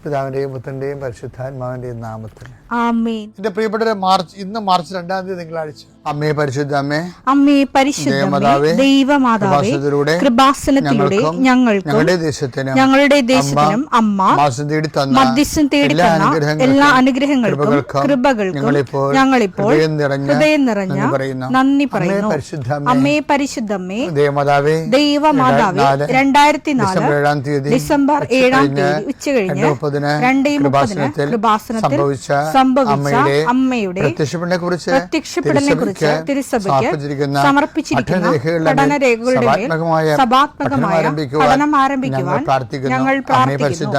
പിതാവിന്റെയും പുത്രന്റെയും പരിശുദ്ധാത്മാവിന്റെയും നാമത്തിൽ ആമേൻ. എന്റെ പ്രിയപ്പെട്ടവരെ, ഇന്ന് മാർച്ച് 2 തിങ്കളാഴ്ച. അമ്മേ പരിശുദ്ധ അമ്മേ, അമ്മേ പരിശുദ്ധമേ, ദൈവമാതാവേ, കൃപാസനത്തിലൂടെ ഞങ്ങളുടെ ദേശത്തിനും അമ്മ മധ്യസ്ഥം തേടി തന്ന എല്ലാ അനുഗ്രഹങ്ങൾക്കും കൃപകൾക്കും ഞങ്ങളിപ്പോൾ ഹൃദയം നിറഞ്ഞ നന്ദി പറയുന്നു. അമ്മേ പരിശുദ്ധമേ, ദൈവമാതാവേ, 2004 ഡിസംബർ 7 ഉച്ചകഴിഞ്ഞ് 2:30 കൃപാസനത്തിൽ സംഭവിച്ച അമ്മയുടെ പ്രത്യക്ഷപ്പെടലിനെ കുറിച്ച് തിരുസഭയ്ക്ക് സമർപ്പിച്ചിരിക്കുന്ന പഠനരേഖകളുടെ മേൽ സഭാത്മകമായ പഠനം ആരംഭിക്കുവാൻ ഞങ്ങൾ പ്രാർത്ഥിക്കുന്നു.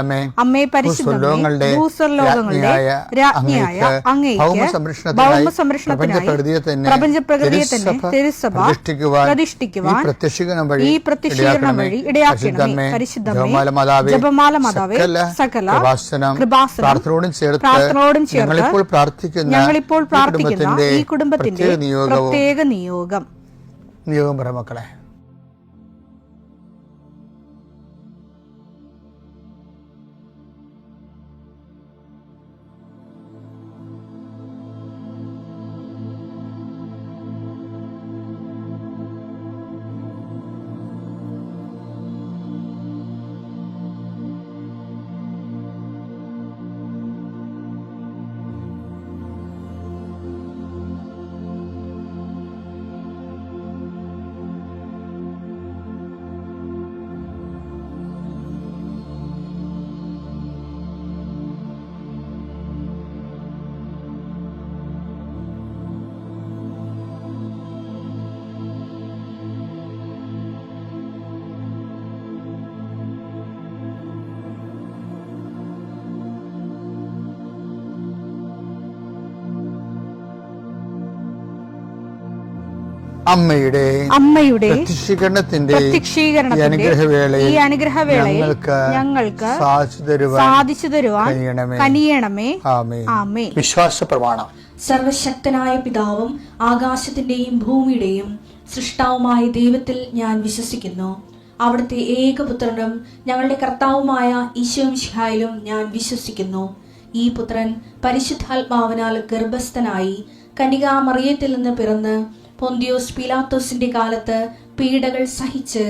അമ്മേ പരിശുദ്ധമേ, ഭൂസ്വർലോകങ്ങളുടെ രാജ്ഞിയായ അങ്ങേയ്ക്ക് ഭൗമസംരക്ഷണത്തിനായി പ്രപഞ്ചപ്രകൃതിയെ തന്നെ തിരുസഭ പ്രതിഷ്ഠിക്കുവാൻ ഈ പ്രത്യക്ഷീകരണം വഴി ഇടയാക്കണമേ. പരിശുദ്ധമേ, ജപമാല മാതാവേ, സകല കൃപാസനം പ്രാർത്ഥനയോടും ചേർത്ത് ഞങ്ങളിപ്പോൾ പ്രാർത്ഥിക്കുന്ന ഈ കുടുംബത്തിന്റെ പ്രത്യേക നിയോഗം പറ മക്കളെ. അമ്മയുടെ പ്രത്യക്ഷീകരണത്തിന്റെ ഈ അനുഗ്രഹവേളയിൽ ഞങ്ങൾക്ക് സാധിച്ചു തരുവാൻ കനിയണമേ. ആമേൻ. വിശ്വാസ പ്രമാണം. സർവശക്തനായ പിതാവും ആകാശത്തിന്റെയും ഭൂമിയുടെയും സൃഷ്ടാവുമായ ദൈവത്തിൽ ഞാൻ വിശ്വസിക്കുന്നു. അവിടുത്തെ ഏകപുത്രനും ഞങ്ങളുടെ കർത്താവുമായ ഈശോമിശിഹായിലും ഞാൻ വിശ്വസിക്കുന്നു. ഈ പുത്രൻ പരിശുദ്ധാത്മാവിനാൽ ഗർഭസ്ഥനായി കന്യകാമറിയത്തിൽ നിന്ന് പിറന്ന് പൊന്തിയോസ് പീലാത്തോസിന്റെ കാലത്ത് പീഡകൾ സഹിച്ച്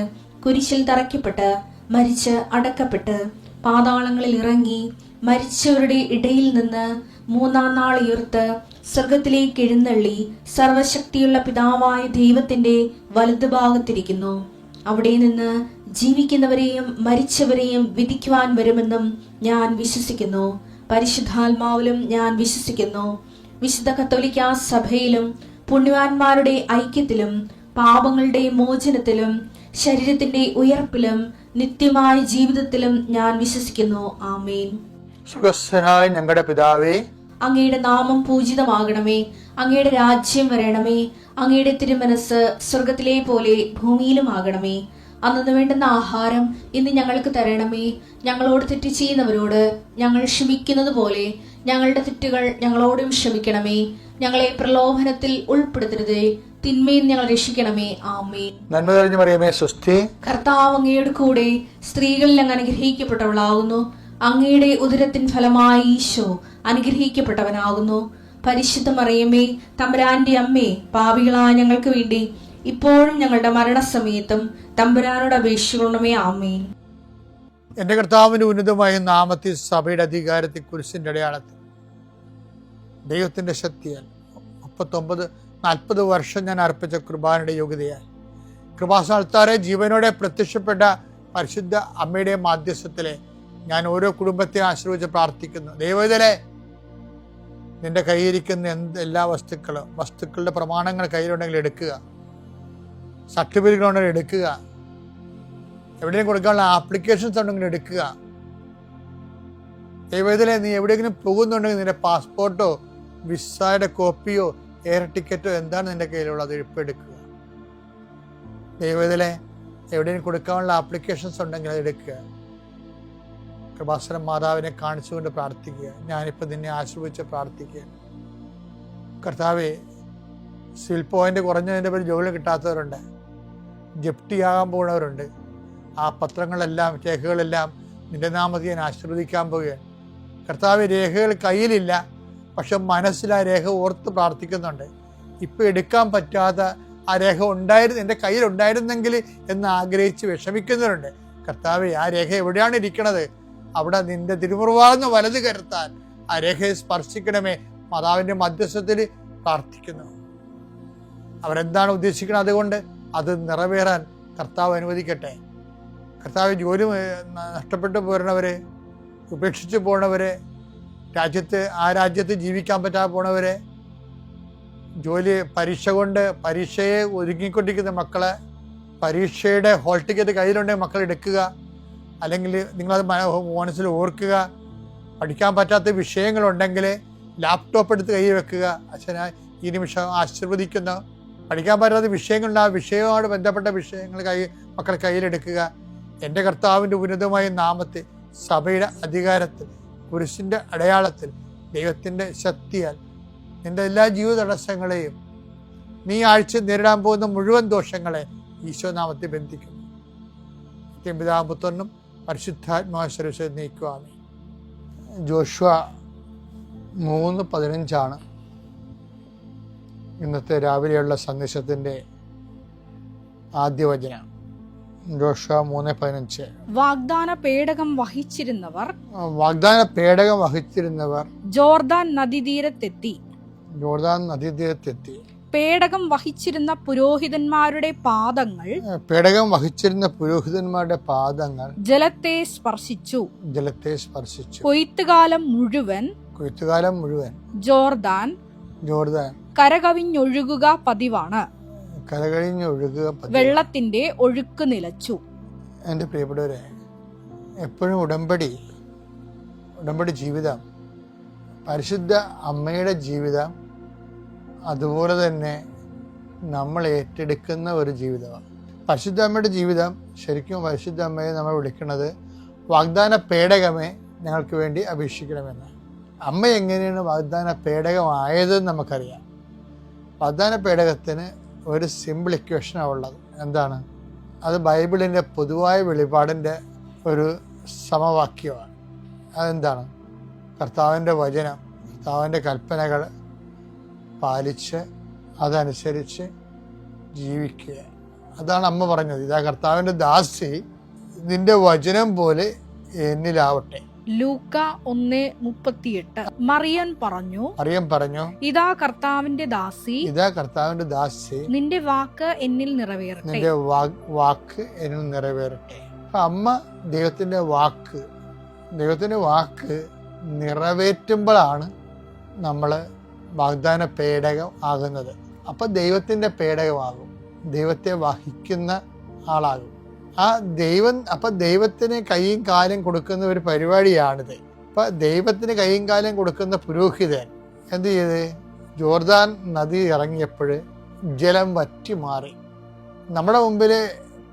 കുരിശിൽ തറയ്ക്കപ്പെട്ട് മരിച്ച് അടക്കപ്പെട്ട് പാതാളങ്ങളിൽ ഇറങ്ങി മരിച്ചവരുടെ ഇടയിൽ നിന്ന് 3-ാം നാൾ ഉയർത്ത് സ്വർഗത്തിലേക്ക് എഴുന്നള്ളി സർവശക്തിയുള്ള പിതാവായ ദൈവത്തിന്റെ വലതുഭാഗത്തിരിക്കുന്നു. അവിടെ നിന്ന് ജീവിക്കുന്നവരെയും മരിച്ചവരെയും വിധിക്കുവാൻ വരുമെന്നും ഞാൻ വിശ്വസിക്കുന്നു. പരിശുദ്ധാത്മാവിലും ഞാൻ വിശ്വസിക്കുന്നു. വിശുദ്ധ കത്തോലിക്കാ സഭയിലും പുണ്യവാന്മാരുടെ ഐക്യത്തിലും പാപങ്ങളുടെ മോചനത്തിലും ശരീരത്തിന്റെ ഉയർപ്പിലും നിത്യമായ ജീവിതത്തിലും ഞാൻ വിശ്വസിക്കുന്നു. ആമേൻ. സുഖസ്ഥനായ ഞങ്ങളുടെ പിതാവേ, അങ്ങയുടെ നാമം പൂജിതമാകണമേ. അങ്ങയുടെ രാജ്യം വരണമേ. അങ്ങയുടെ തിരുമനസ് സ്വർഗത്തിലെ പോലെ ഭൂമിയിലും ആകണമേ. അന്നു വേണ്ടുന്ന ആഹാരം ഇന്ന് ഞങ്ങൾക്ക് തരണമേ. ഞങ്ങളോട് തെറ്റ് ചെയ്യുന്നവരോട് ഞങ്ങൾ ക്ഷമിക്കുന്നത് പോലെ ഞങ്ങളുടെ തെറ്റുകൾ ഞങ്ങളോടും ക്ഷമിക്കണമേ. ഞങ്ങളെ പ്രലോഭനത്തിൽ ഉൾപ്പെടുത്തരുതേ, തിന്മയിൽ ഞങ്ങൾ രക്ഷിക്കണമേ. ആമേൻ. നന്മ നിറഞ്ഞ മറിയമേ, സ്വസ്തി. കർത്താവ് അങ്ങയുടെ കൂടെ സ്ത്രീകളിൽ അങ്ങ് അനുഗ്രഹിക്കപ്പെട്ടവളാകുന്നു. അങ്ങയുടെ ഉദരത്തിൻ ഫലമായി ഈശോ അനുഗ്രഹിക്കപ്പെട്ടവനാകുന്നു. പരിശുദ്ധ മറിയമേ, തമ്പുരാന്റെ അമ്മേ, പാപികളായ ഞങ്ങൾക്ക് വേണ്ടി ഇപ്പോഴും ഞങ്ങളുടെ മരണസമയത്തും തമ്പുരാനോട് അപേക്ഷിക്കണമേ. ആമേൻ. എന്റെ കർത്താവിന്റെ ഉന്നതമായ നാമത്തിൽ സഭയുടെ അധികാരത്തെ കുരിശിന്റെ അടയാളത്തിൽ ദൈവത്തിന്റെ ശക്തിയാൽ 40 വർഷം ഞാൻ അർപ്പിച്ച കുർബാനയുടെ യോഗ്യതയായി കൃപാസ്ഥാനത്താറെ ജീവനോടെ പ്രത്യക്ഷപ്പെട്ട പരിശുദ്ധ അമ്മയുടെ മാധ്യസ്ഥത്തിലെ ഞാൻ ഓരോ കുടുംബത്തെ ആശ്രയിച്ച് പ്രാർത്ഥിക്കുന്നു. ദൈവത്തിലെ നിന്റെ കയ്യിരിക്കുന്ന എല്ലാ വസ്തുക്കളുടെ പ്രമാണങ്ങൾ കയ്യിലുണ്ടെങ്കിൽ എടുക്കുക, സർട്ടിഫിക്കറ്റുകളുണ്ടെങ്കിൽ എടുക്കുക, എവിടെയും കൊടുക്കാനുള്ള ആപ്ലിക്കേഷൻസ് ഉണ്ടെങ്കിൽ എടുക്കുക. ദൈവത്തിലെ നീ എവിടെയെങ്കിലും പോകുന്നുണ്ടെങ്കിൽ നിന്റെ പാസ്പോർട്ടോ വിസയുടെ കോപ്പിയോ എയർ ടിക്കറ്റോ എന്താണ് നിന്റെ കയ്യിലുള്ളത്, ഇപ്പം എടുക്കുക. ദൈവത്തിലെ എവിടെയും കൊടുക്കാനുള്ള ആപ്ലിക്കേഷൻസ് ഉണ്ടെങ്കിൽ അത് എടുക്കുക. കൃപാസനം മാതാവിനെ കാണിച്ചുകൊണ്ട് പ്രാർത്ഥിക്കുക. ഞാനിപ്പോൾ നിന്നെ ആശ്രയിച്ച് പ്രാർത്ഥിക്കുക. കർത്താവേ, സിൽ പോയിന്റ് കുറഞ്ഞതിൻ്റെ പേര് ജോലി കിട്ടാത്തവരുണ്ട്, ജപ്തിയാകാൻ പോകുന്നവരുണ്ട്. ആ പത്രങ്ങളെല്ലാം രേഖകളെല്ലാം നിന്റെ നാമത്തിൽ ഞാൻ ആശീർവദിക്കാൻ പോവുകയാണ്. കർത്താവ് രേഖകൾ കയ്യിലില്ല, പക്ഷെ മനസ്സിൽ ആ രേഖ ഓർത്ത് പ്രാർത്ഥിക്കുന്നുണ്ട്. ഇപ്പം എടുക്കാൻ പറ്റാത്ത ആ രേഖ എൻ്റെ കയ്യിലുണ്ടായിരുന്നെങ്കിൽ എന്ന് ആഗ്രഹിച്ച് വിഷമിക്കുന്നവരുണ്ട്. കർത്താവെ, ആ രേഖ എവിടെയാണ് ഇരിക്കണത്? അവിടെ നിന്റെ തിരുമുറുവാർന്ന് വലത് കരുത്താൻ ആ രേഖയെ സ്പർശിക്കണമേ. മാതാവിൻ്റെ മധ്യസ്ഥത്തിൽ പ്രാർത്ഥിക്കുന്നു. അവരെന്താണ് ഉദ്ദേശിക്കുന്നത്? അതുകൊണ്ട് അത് നിറവേറാൻ കർത്താവ് അനുവദിക്കട്ടെ. കർത്താവ് ജോലി നഷ്ടപ്പെട്ടു പോരണവരെ, ഉപേക്ഷിച്ച് പോണവരെ, ആ രാജ്യത്ത് ജീവിക്കാൻ പറ്റാതെ പോണവരെ, പരീക്ഷയെ ഒരുങ്ങിക്കൊണ്ടിരിക്കുന്ന മക്കളെ, പരീക്ഷയുടെ ഹോൾ ടിക്കറ്റ് കയ്യിലുണ്ടെങ്കിൽ മക്കൾ എടുക്കുക. അല്ലെങ്കിൽ നിങ്ങളത് മനസ്സിൽ ഓർക്കുക. പഠിക്കാൻ പറ്റാത്ത വിഷയങ്ങളുണ്ടെങ്കിൽ ലാപ്ടോപ്പ് എടുത്ത് കയ്യിൽ വെക്കുക. അച്ഛനാ ഈ നിമിഷം ആശീർവദിക്കുന്ന പഠിക്കാൻ പറ്റാത്ത വിഷയങ്ങളുണ്ട്, ആ വിഷയവുമായിട്ട് ബന്ധപ്പെട്ട വിഷയങ്ങൾ മക്കൾ കയ്യിലെടുക്കുക. എൻ്റെ കർത്താവിൻ്റെ ഉന്നതമായ നാമത്തിൽ, സഭയുടെ അധികാരത്തിൽ, കുരിശിൻ്റെ അടയാളത്തിൽ, ദൈവത്തിൻ്റെ ശക്തിയാൽ നിൻ്റെ എല്ലാ ജീവിത തടസ്സങ്ങളെയും, നീ ആഴ്ച നേരിടാൻ പോകുന്ന മുഴുവൻ ദോഷങ്ങളെ ഈശോനാമത്തിൽ ബന്ധിക്കുന്നു. പിതാവും പുത്രനും പരിശുദ്ധാത്മാവിനെ നീക്കുവാമേ. ജോഷുവ 3:15 ഇന്നത്തെ രാവിലെയുള്ള സന്ദേശത്തിൻ്റെ ആദ്യ വചനം. ജോഷുവ 3:15. വാഗ്ദാന പേടകം വഹിച്ചിരുന്നവർ ജോർദാൻ നദീതീരത്തെത്തി. പേടകം വഹിച്ചിരുന്ന പുരോഹിതന്മാരുടെ പാദങ്ങൾ ജലത്തെ സ്പർശിച്ചു. കൊയ്ത്തുകാലം മുഴുവൻ ജോർദാൻ കരകവിഞ്ഞൊഴുകുക പതിവാണ്. വെള്ളത്തിന്റെ ഒഴുക്ക് നിലച്ചു. എൻ്റെ പ്രിയപ്പെട്ടവരെ, എപ്പോഴും ഉടമ്പടി ജീവിതം, പരിശുദ്ധ അമ്മയുടെ ജീവിതം, അതുപോലെ തന്നെ നമ്മൾ ഏറ്റെടുക്കുന്ന ഒരു ജീവിതമാണ്. പരിശുദ്ധ അമ്മയുടെ ജീവിതം, ശരിക്കും പരിശുദ്ധ അമ്മയെ നമ്മൾ വിളിക്കുന്നത് വാഗ്ദാന പേടകമേ ഞങ്ങൾക്ക് വേണ്ടി അപേക്ഷിക്കണമെന്ന്. അമ്മ എങ്ങനെയാണ് വാഗ്ദാന പേടകമായതെന്ന് നമുക്കറിയാം. വാഗ്ദാന പേടകത്തിന് ഒരു സിമ്പിൾ ഇക്വേഷനാണ് ഉള്ളത്. എന്താണ് അത്? ബൈബിളിൻ്റെ പൊതുവായ വെളിപാടിൻ്റെ ഒരു സമവാക്യമാണ്. അതെന്താണ്? കർത്താവിൻ്റെ വചനം, കർത്താവിൻ്റെ കൽപ്പനകൾ പാലിച്ച് അതനുസരിച്ച് ജീവിക്കുക. അതാണ് അമ്മ പറഞ്ഞത്. ഇതാ കർത്താവിൻ്റെ ദാസി, നിന്റെ വചനം പോലെ എന്നിലാവട്ടെ. ലൂക്ക 1:38. മറിയം പറഞ്ഞു, ഇതാ കർത്താവിന്റെ ദാസി, നിന്റെ വാക്ക് എന്നിൽ നിറവേറട്ടെ. അമ്മ ദൈവത്തിന്റെ വാക്ക് നിറവേറ്റുമ്പോഴാണ് നമ്മൾ വാഗ്ദാന പേടകം ആകുന്നത്. അപ്പൊ ദൈവത്തിന്റെ പേടകമാകും, ദൈവത്തെ വഹിക്കുന്ന ആളാകും. ദൈവത്തിന് കൈയും കാലും കൊടുക്കുന്ന ഒരു പരിപാടിയാണിത്. അപ്പൊ ദൈവത്തിന് കൈയും കാലും കൊടുക്കുന്ന പുരോഹിതൻ എന്ത് ചെയ്ത്? ജോർദാൻ നദി ഇറങ്ങിയപ്പോൾ ജലം വറ്റി മാറി. നമ്മുടെ മുമ്പിൽ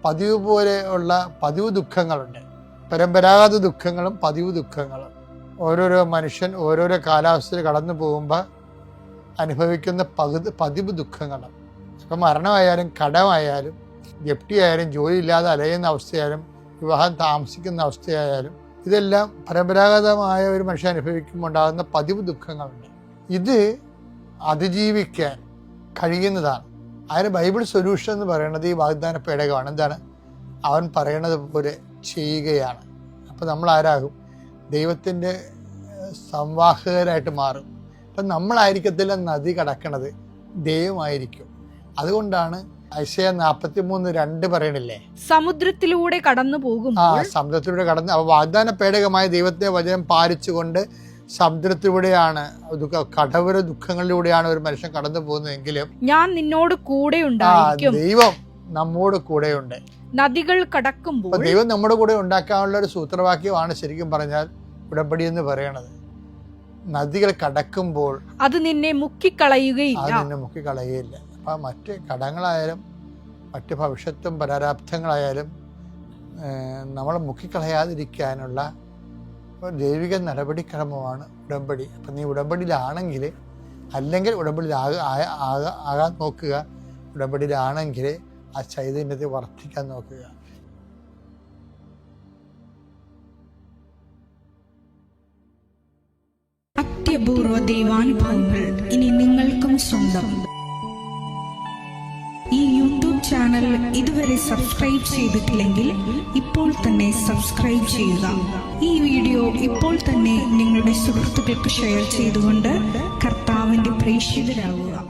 പതിവ് പോലെ ഉള്ള പതിവ് ദുഃഖങ്ങളുണ്ട്, പരമ്പരാഗത ദുഃഖങ്ങളും പതിവ് ദുഃഖങ്ങളും. ഓരോരോ മനുഷ്യൻ ഓരോരോ കാലാവസ്ഥയിൽ കടന്നു പോകുമ്പോൾ അനുഭവിക്കുന്ന പതിവ് ദുഃഖങ്ങളും. ഇപ്പം മരണമായാലും, കടമായാലും, ജപ്തിയായാലും, ജോലി ഇല്ലാതെ അലയുന്ന അവസ്ഥയായാലും, വിവാഹം താമസിക്കുന്ന അവസ്ഥയായാലും, ഇതെല്ലാം പരമ്പരാഗതമായ ഒരു മനുഷ്യൻ അനുഭവിക്കുമ്പോൾ ഉണ്ടാകുന്ന പതിവ് ദുഃഖങ്ങളുണ്ട്. ഇത് അതിജീവിക്കാൻ കഴിയുന്നതാണ്. അതിന് ബൈബിൾ സൊല്യൂഷൻ എന്ന് പറയുന്നത് ഈ വാഗ്ദാന പേടകമാണ്. എന്താണ്? അവൻ പറയണത് പോലെ ചെയ്യുകയാണ്. അപ്പം നമ്മൾ ആരാകും? ദൈവത്തിൻ്റെ സംവാഹകരായിട്ട് മാറും. അപ്പം നമ്മളായിരിക്കത്തില്ല നദി കടക്കണത്, ദൈവമായിരിക്കും. അതുകൊണ്ടാണ് ഐശയ 43:2 പറയണില്ലേ, സമുദ്രത്തിലൂടെ കടന്നു പോകും. സമുദ്രത്തിലൂടെ കടന്ന് വാഗ്ദാന പേടകമായ ദൈവത്തെ വചനം പാലിച്ചുകൊണ്ട് സമുദ്രത്തിലൂടെയാണ്, കടവര ദുഃഖങ്ങളിലൂടെയാണ് ഒരു മനുഷ്യൻ കടന്നു പോകുന്നതെങ്കിലും ഞാൻ നിന്നോട് കൂടെ ഉണ്ടായിരിക്കും. ദൈവം നമ്മോട് കൂടെയുണ്ട്. നദികൾ കടക്കുമ്പോൾ ദൈവം നമ്മുടെ കൂടെ ഉണ്ടാക്കാനുള്ള ഒരു സൂത്രവാക്യമാണ് ശരിക്കും പറഞ്ഞാൽ ഉടമ്പടി എന്ന് പറയണത്. നദികൾ കടക്കുമ്പോൾ അത് നിന്നെ മുക്കിക്കളയുകയില്ല. അപ്പം മറ്റ് കടങ്ങളായാലും മറ്റ് ഭവിഷ്യത്തും പരാരാബ്ധങ്ങളായാലും നമ്മൾ മുക്കിക്കളയാതിരിക്കാനുള്ള ഒരു ദൈവിക നടപടിക്രമമാണ് ഉടമ്പടി. അപ്പം നീ ഉടമ്പടിയിലാണെങ്കിൽ, അല്ലെങ്കിൽ ഉടമ്പടിയിൽ ആകാൻ നോക്കുക. ഉടമ്പടിയിലാണെങ്കിൽ ആ ചൈതന്യത്തെ വർദ്ധിക്കാൻ നോക്കുക. അത്യപൂർവ ദൈവാനുഭവങ്ങൾ ഇനി നിങ്ങൾക്കും സ്വന്തം. ഈ യൂട്യൂബ് ചാനൽ ഇതുവരെ സബ്സ്ക്രൈബ് ചെയ്തിട്ടില്ലെങ്കിൽ ഇപ്പോൾ തന്നെ സബ്സ്ക്രൈബ് ചെയ്യുക. ഈ വീഡിയോ ഇപ്പോൾ തന്നെ നിങ്ങളുടെ സുഹൃത്തുക്കൾക്ക് ഷെയർ ചെയ്തുകൊണ്ട് കർത്താവിന്റെ പ്രേക്ഷിതരാകുക.